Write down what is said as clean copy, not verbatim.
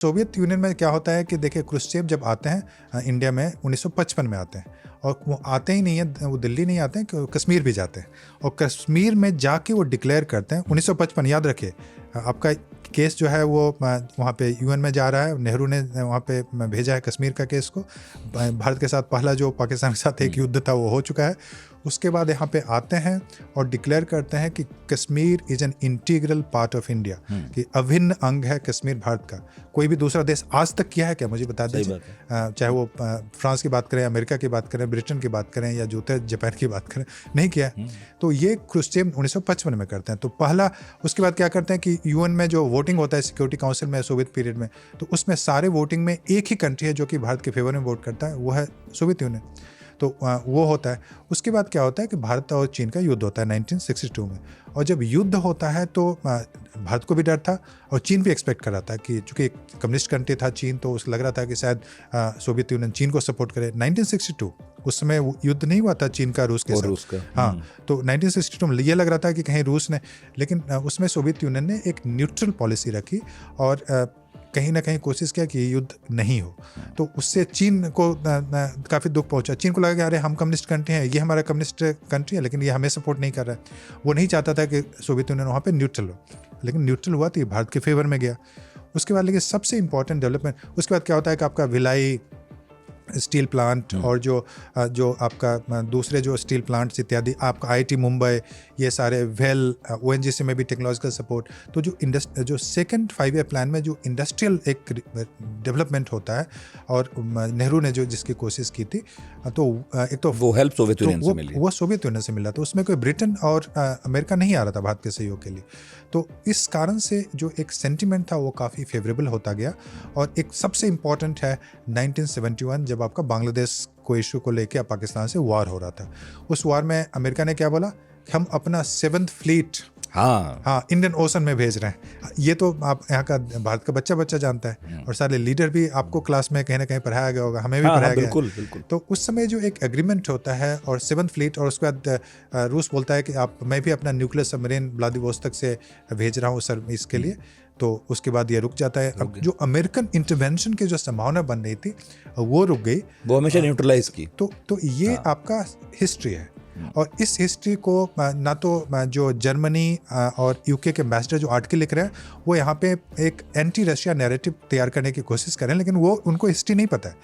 Soviet union में क्या होता है कि देखिए क्रुश्चेव जब आते हैं इंडिया में 1955 में आते हैं, और वो आते ही नहीं है, वो दिल्ली नहीं आते हैं, कश्मीर भी जाते हैं, और कश्मीर में जाके वो डिक्लेयर करते हैं 1955। याद रखिए आपका केस जो है वो वहाँ पे यूएन में जा रहा है, नेहरू ने वहाँ पे भेजा है कश्मीर का केस को। भारत के साथ पहला जो पाकिस्तान के साथ एक युद्ध था वो हो चुका है। उसके बाद यहाँ पे आते हैं और डिक्लेयर करते हैं कि Kashmir is an integral part of India, कि अभिन्न अंग है कश्मीर भारत का। कोई भी दूसरा देश आज तक किया है क्या, मुझे बता दीजिए। चाहे वो फ्रांस की बात करें, अमेरिका की बात करें, ब्रिटेन की बात करें, या जूते जापान की बात करें, नहीं किया है। तो ये क्रुश्चेव 1955 में करते हैं। तो पहला, उसके बाद क्या करते हैं कि यूएन में जो वोटिंग होता है सिक्योरिटी काउंसिल में सोवियत पीरियड में, तो उसमें सारे वोटिंग में एक ही कंट्री है जो कि भारत के फेवर में वोट करता है, वो है सोवियत यूनियन। तो वो होता है। उसके बाद क्या होता है कि भारत और चीन का युद्ध होता है 1962 में, और जब युद्ध होता है तो भारत को भी डर था और चीन भी एक्सपेक्ट कर रहा था कि चूँकि एक कम्युनिस्ट कंट्री था चीन, तो उसको लग रहा था कि शायद सोवियत यूनियन चीन को सपोर्ट करे। 1962 उस समय युद्ध नहीं हुआ था चीन का रूस के साथ। हाँ, तो 1962 में ये लग रहा था कि कहीं रूस ने, लेकिन उसमें सोवियत यूनियन ने एक न्यूट्रल पॉलिसी रखी और कहीं ना कहीं कोशिश किया कि युद्ध नहीं हो। तो उससे चीन को काफ़ी दुख पहुंचा। चीन को लगा कि अरे हम कम्युनिस्ट कंट्री हैं, ये हमारा कम्युनिस्ट कंट्री है, लेकिन ये हमें सपोर्ट नहीं कर रहा है। वो नहीं चाहता था कि सोवियत यूनियन वहाँ पे न्यूट्रल हो, लेकिन न्यूट्रल हुआ तो ये भारत के फेवर में गया। उसके बाद लेकिन सबसे इंपॉर्टेंट डेवलपमेंट उसके बाद क्या होता है कि आपका भिलाई स्टील प्लांट और जो आपका दूसरे जो स्टील प्लांट्स इत्यादि, आपका आईआईटी मुंबई, ये सारे वेल ओएनजीसी में भी टेक्नोलॉजिकल सपोर्ट। तो जो सेकंड 5 ईयर प्लान में जो इंडस्ट्रियल एक डेवलपमेंट होता है, और नेहरू ने जो जिसकी कोशिश की थी, तो एक तो वो हेल्प सोवियत यूनियन से मिली, वो सोवियत यूनियन से मिला। तो उसमें कोई ब्रिटेन और अमेरिका नहीं आ रहा था भारत के सहयोग के लिए। तो इस कारण से जो एक सेंटिमेंट था वो काफ़ी फेवरेबल होता गया। और एक सबसे इम्पॉर्टेंट है 1971, जब आपका बांग्लादेश को इशू को लेकर पाकिस्तान से वार हो रहा था। उस वार में अमेरिका ने क्या बोला कि हम अपना 7th फ्लीट हाँ इंडियन ओशन में भेज रहे हैं। ये तो आप यहाँ का भारत का बच्चा जानता है, और सारे लीडर भी आपको क्लास में कहीं ना कहीं पढ़ाया गया होगा, हमें भी पढ़ाया गया। बिल्कुल। तो उस समय जो एक एग्रीमेंट होता है और 7th फ्लीट, और उसके बाद रूस बोलता है कि मैं भी अपना न्यूक्लियर सबमरीन व्लादिवोस्तोक से भेज रहा हूँ सर इसके लिए। तो उसके बाद ये रुक जाता है। अब जो अमेरिकन इंटरवेंशन की जो संभावना बन रही थी वो रुक गई, वो हमेशा न्यूट्रलाइज की। तो ये आपका हिस्ट्री है। और इस हिस्ट्री को ना तो जो जर्मनी और यूके के एम्बेसडर जो आर्टिकल लिख रहे हैं वो यहाँ पे एक एंटी रशिया नैरेटिव तैयार करने की कोशिश कर रहे हैं, लेकिन वो उनको हिस्ट्री नहीं पता है।